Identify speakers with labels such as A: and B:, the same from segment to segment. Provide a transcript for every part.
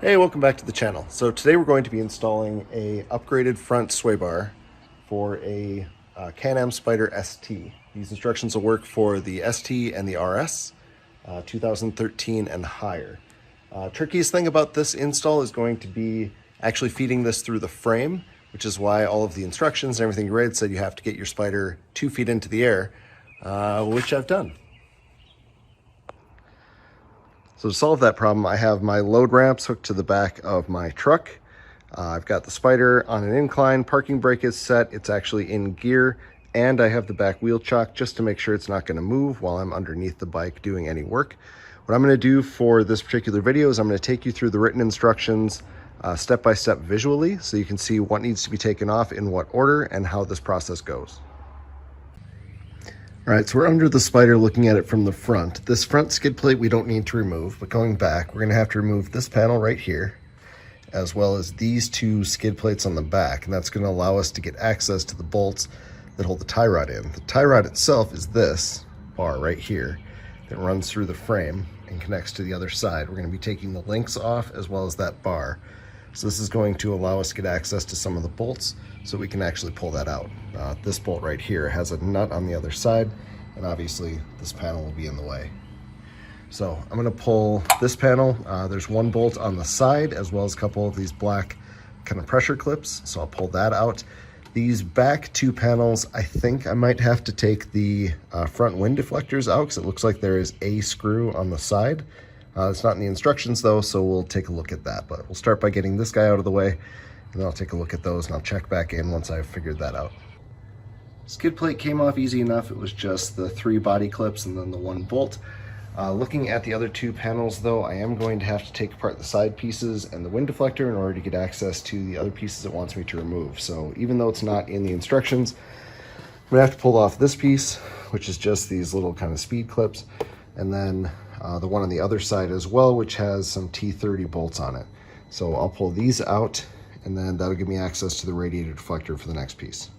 A: Hey, welcome back to the channel. So today we're going to be installing a upgraded front sway bar for a Can Am Spyder ST. These instructions will work for the ST and the RS, 2013 and higher. Trickiest thing about this install is going to be actually feeding this through the frame, which is why all of the instructions and everything you read said you have to get your Spyder 2 feet into the air, which I've done. So to solve that problem, I have my load ramps hooked to the back of my truck. I've got the Spyder on an incline, parking brake is set, it's actually in gear, and I have the back wheel chock just to make sure it's not going to move while I'm underneath the bike doing any work. What I'm going to do for this particular video is I'm going to take you through the written instructions step by step visually so you can see what needs to be taken off in what order and how this process goes. All right, so we're under the Spyder looking at it from the front. This front skid plate we don't need to remove, but going back, we're gonna have to remove this panel right here, as well as these two skid plates on the back, and that's gonna allow us to get access to the bolts that hold the tie rod in. The tie rod itself is this bar right here that runs through the frame and connects to the other side. We're gonna be taking the links off as well as that bar. So this is going to allow us to get access to some of the bolts so we can actually pull that out. This bolt right here has a nut on the other side, and obviously this panel will be in the way. So I'm gonna pull this panel. There's one bolt on the side as well as a couple of these black kind of pressure clips. So I'll pull that out. These back two panels, I think I might have to take the front wind deflectors out because it looks like there is a screw on the side. It's not in the instructions though, so we'll take a look at that. But we'll start by getting this guy out of the way, and then I'll take a look at those and I'll check back in once I've figured that out. Skid plate came off easy enough. It was just the 3 body clips and then the 1 bolt. Looking at the other 2 panels though, I am going to have to take apart the side pieces and the wind deflector in order to get access to the other pieces it wants me to remove. So even though it's not in the instructions, I'm gonna have to pull off this piece, which is just these little kind of speed clips, and then the one on the other side as well, which has some T30 bolts on it. So I'll pull these out, and then that'll give me access to the radiator deflector for the next piece.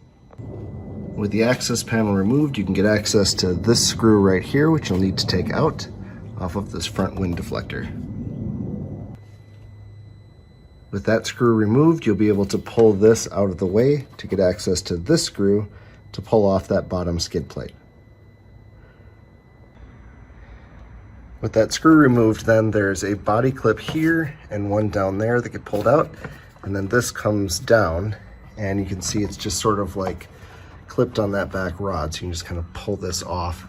A: With the access panel removed, you can get access to this screw right here, which you'll need to take out off of this front wind deflector. With that screw removed, you'll be able to pull this out of the way to get access to this screw to pull off that bottom skid plate. With that screw removed, then there's a body clip here and one down there that get pulled out, and then this comes down, and you can see it's just sort of like clipped on that back rod, so you can just kind of pull this off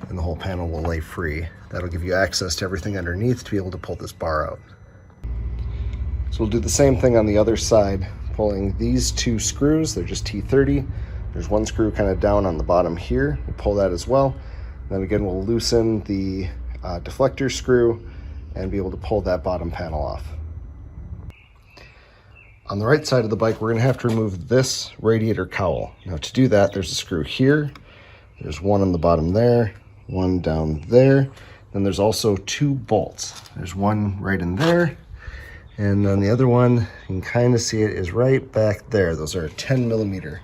A: and the whole panel will lay free. That'll give you access to everything underneath to be able to pull this bar out. So we'll do the same thing on the other side, pulling these 2 screws. They're just T30. There's one screw kind of down on the bottom here. We'll pull that as well. And then again, we'll loosen the deflector screw and be able to pull that bottom panel off. On the right side of the bike, we're going to have to remove this radiator cowl. Now to do that, there's a screw here, there's one on the bottom there, one down there, then there's also 2 bolts. There's one right in there, and then the other one, you can kind of see it, is right back there. Those are 10 millimeter.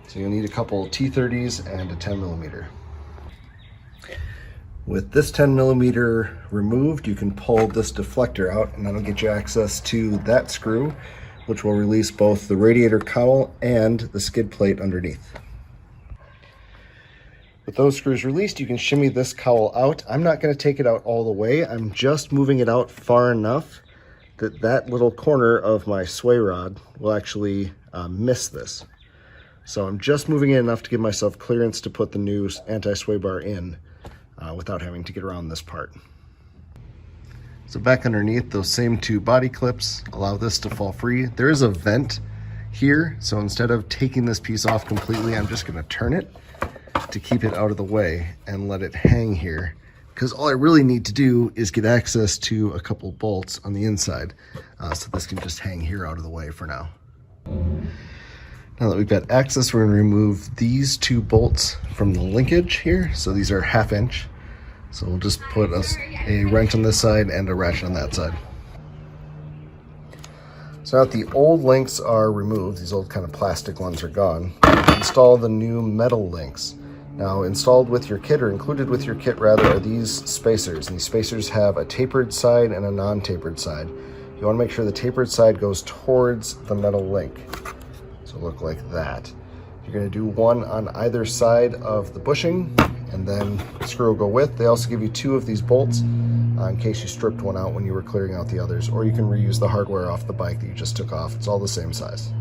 A: So you'll need a couple T30s and a 10 millimeter. With this 10 millimeter removed, you can pull this deflector out, and that'll get you access to that screw, which will release both the radiator cowl and the skid plate underneath. With those screws released, you can shimmy this cowl out. I'm not going to take it out all the way. I'm just moving it out far enough that that little corner of my sway rod will actually miss this. So I'm just moving it enough to give myself clearance to put the new anti-sway bar in without having to get around this part. So back underneath, those same 2 body clips allow this to fall free. There is a vent here, so instead of taking this piece off completely, I'm just going to turn it to keep it out of the way and let it hang here, because all I really need to do is get access to a couple bolts on the inside, so this can just hang here out of the way for now. Now that we've got access, we're going to remove these 2 bolts from the linkage here. So these are 1/2 inch. So we'll just put a wrench on this side and a ratchet on that side. So now that the old links are removed, these old kind of plastic ones are gone, install the new metal links. Now installed with your kit, or included with your kit rather, are these spacers. And these spacers have a tapered side and a non-tapered side. You want to make sure the tapered side goes towards the metal link. So look like that. You're going to do one on either side of the bushing, and then the screw will go with. They also give you 2 of these bolts in case you stripped one out when you were clearing out the others, or you can reuse the hardware off the bike that you just took off. It's all the same size.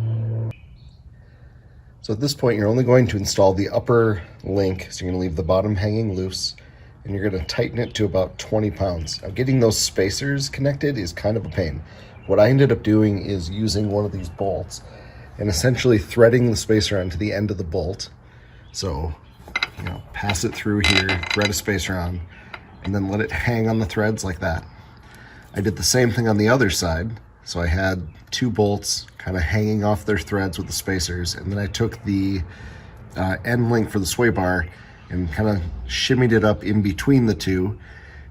A: So at this point, you're only going to install the upper link, so you're going to leave the bottom hanging loose, and you're going to tighten it to about 20 pounds. Now, getting those spacers connected is kind of a pain. What I ended up doing is using one of these bolts and essentially threading the spacer onto the end of the bolt. So, pass it through here, thread a spacer on, and then let it hang on the threads like that. I did the same thing on the other side. So I had 2 bolts kind of hanging off their threads with the spacers, and then I took the end link for the sway bar and kind of shimmied it up in between the 2.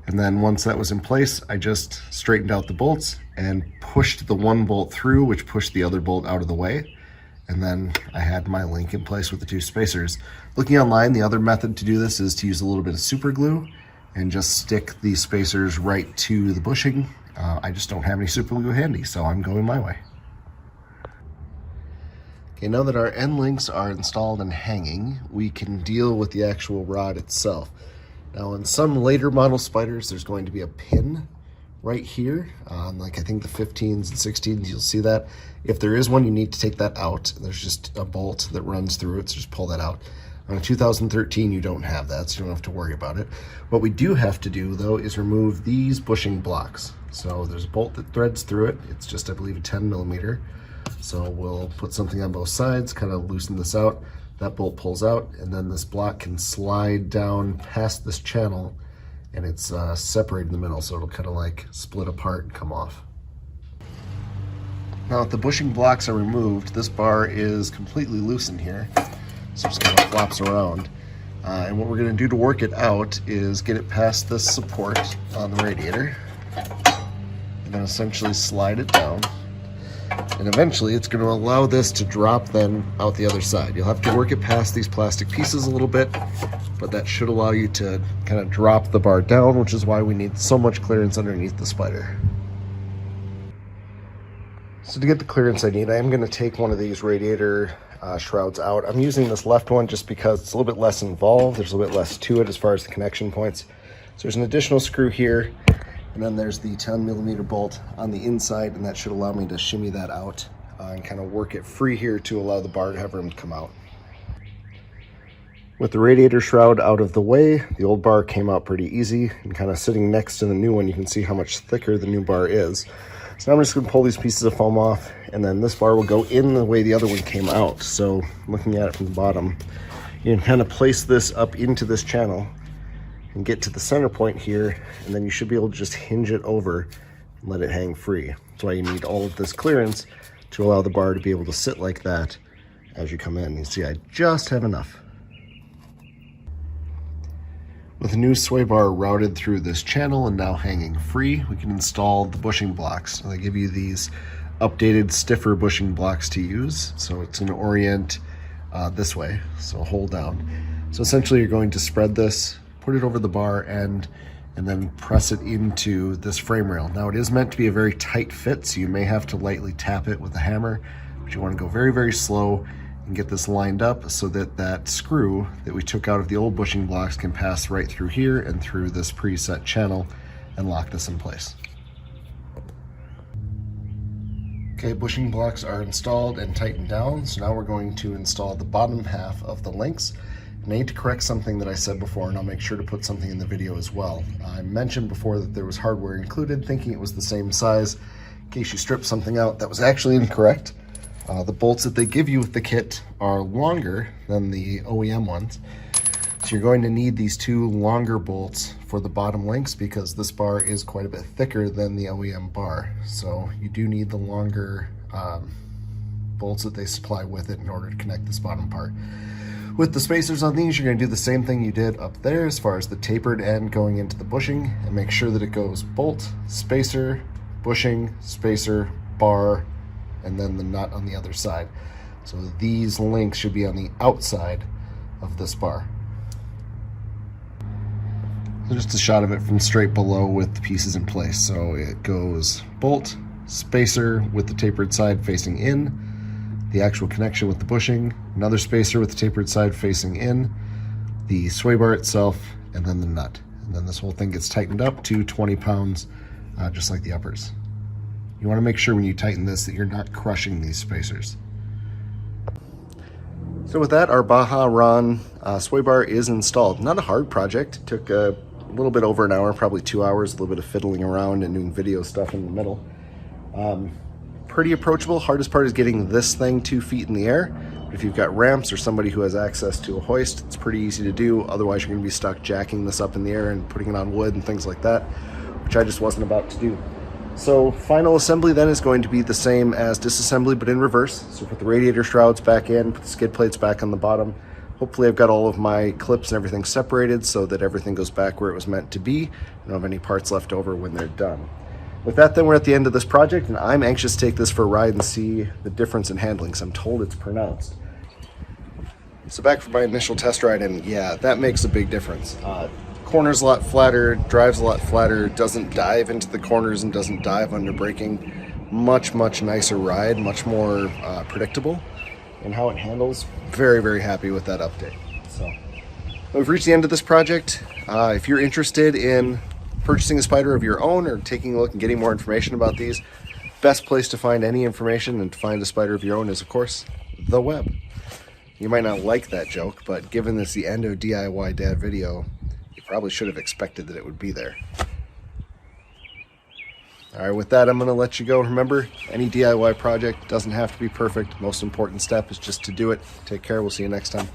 A: And then once that was in place, I just straightened out the bolts and pushed the one bolt through, which pushed the other bolt out of the way. And then I had my link in place with the 2 spacers. Looking online, the other method to do this is to use a little bit of super glue and just stick the spacers right to the bushing. I just don't have any super glue handy, so I'm going my way. Okay, now that our end links are installed and hanging, we can deal with the actual rod itself. Now, in some later model Spyders, there's going to be a pin right here. Like I think the 15s and 16s, you'll see that. If there is one, you need to take that out. There's just a bolt that runs through it, so just pull that out. On a 2013, you don't have that, so you don't have to worry about it. What we do have to do, though, is remove these bushing blocks. So there's a bolt that threads through it. It's just, I believe, a 10 millimeter. So we'll put something on both sides, kind of loosen this out. That bolt pulls out, and then this block can slide down past this channel, and it's separated in the middle, so it'll kind of like split apart and come off. Now, if the bushing blocks are removed, this bar is completely loosened here. So it just kind of flops around. And what we're going to do to work it out is get it past this support on the radiator, and then essentially slide it down. And eventually it's going to allow this to drop then out the other side. You'll have to work it past these plastic pieces a little bit, but that should allow you to kind of drop the bar down, which is why we need so much clearance underneath the Spyder. So to get the clearance I need, I am going to take one of these radiator shrouds out. I'm using this left one just because it's a little bit less involved. There's a little bit less to it as far as the connection points. So there's an additional screw here, and then there's the 10 millimeter bolt on the inside, and that should allow me to shimmy that out and kind of work it free here to allow the bar to have room to come out. With the radiator shroud out of the way, the old bar came out pretty easy, and kind of sitting next to the new one, you can see how much thicker the new bar is. So now I'm just going to pull these pieces of foam off, and then this bar will go in the way the other one came out. So looking at it from the bottom, you can kind of place this up into this channel and get to the center point here, and then you should be able to just hinge it over and let it hang free. That's why you need all of this clearance to allow the bar to be able to sit like that as you come in. You see, I just have enough. With the new sway bar routed through this channel and now hanging free, we can install the bushing blocks. So they give you these updated, stiffer bushing blocks to use. So it's going to orient this way, so hold down. So essentially you're going to spread this, put it over the bar end, and then press it into this frame rail. Now, it is meant to be a very tight fit, so you may have to lightly tap it with a hammer, but you want to go very, very slow and get this lined up so that that screw that we took out of the old bushing blocks can pass right through here and through this preset channel and lock this in place. Okay, bushing blocks are installed and tightened down, so now we're going to install the bottom half of the links. And I need to correct something that I said before, and I'll make sure to put something in the video as well. I mentioned before that there was hardware included, thinking it was the same size. In case you stripped something out, that was actually incorrect. The bolts that they give you with the kit are longer than the OEM ones. So you're going to need these 2 longer bolts for the bottom links because this bar is quite a bit thicker than the OEM bar. So you do need the longer bolts that they supply with it in order to connect this bottom part. With the spacers on these, you're going to do the same thing you did up there as far as the tapered end going into the bushing, and make sure that it goes bolt, spacer, bushing, spacer, bar, and then the nut on the other side. So these links should be on the outside of this bar. So just a shot of it from straight below with the pieces in place. So it goes bolt, spacer with the tapered side facing in, the actual connection with the bushing, another spacer with the tapered side facing in, the sway bar itself, and then the nut. And then this whole thing gets tightened up to 20 pounds, just like the uppers. You want to make sure when you tighten this that you're not crushing these spacers. So with that, our BajaRon Sway Bar is installed. Not a hard project. It took a little bit over an hour, probably 2 hours, a little bit of fiddling around and doing video stuff in the middle. Pretty approachable. Hardest part is getting this thing 2 feet in the air. But if you've got ramps or somebody who has access to a hoist, it's pretty easy to do. Otherwise, you're going to be stuck jacking this up in the air and putting it on wood and things like that, which I just wasn't about to do. So final assembly then is going to be the same as disassembly, but in reverse. So put the radiator shrouds back in, put the skid plates back on the bottom. Hopefully I've got all of my clips and everything separated so that everything goes back where it was meant to be. I don't have any parts left over when they're done. With that, then we're at the end of this project, and I'm anxious to take this for a ride and see the difference in handling, because I'm told it's pronounced. So back for my initial test ride, and yeah, that makes a big difference. Corner's a lot flatter, drives a lot flatter, doesn't dive into the corners and doesn't dive under braking. Much nicer ride, much more predictable in how it handles. Very, very happy with that update. So we've reached the end of this project. If you're interested in purchasing a Spyder of your own or taking a look and getting more information about these, best place to find any information and to find a Spyder of your own is, of course, the web. You might not like that joke, but given this the end of DIY Dad video, you probably should have expected that it would be there. All right, with that, I'm going to let you go. Remember, any DIY project doesn't have to be perfect. Most important step is just to do it. Take care. We'll see you next time.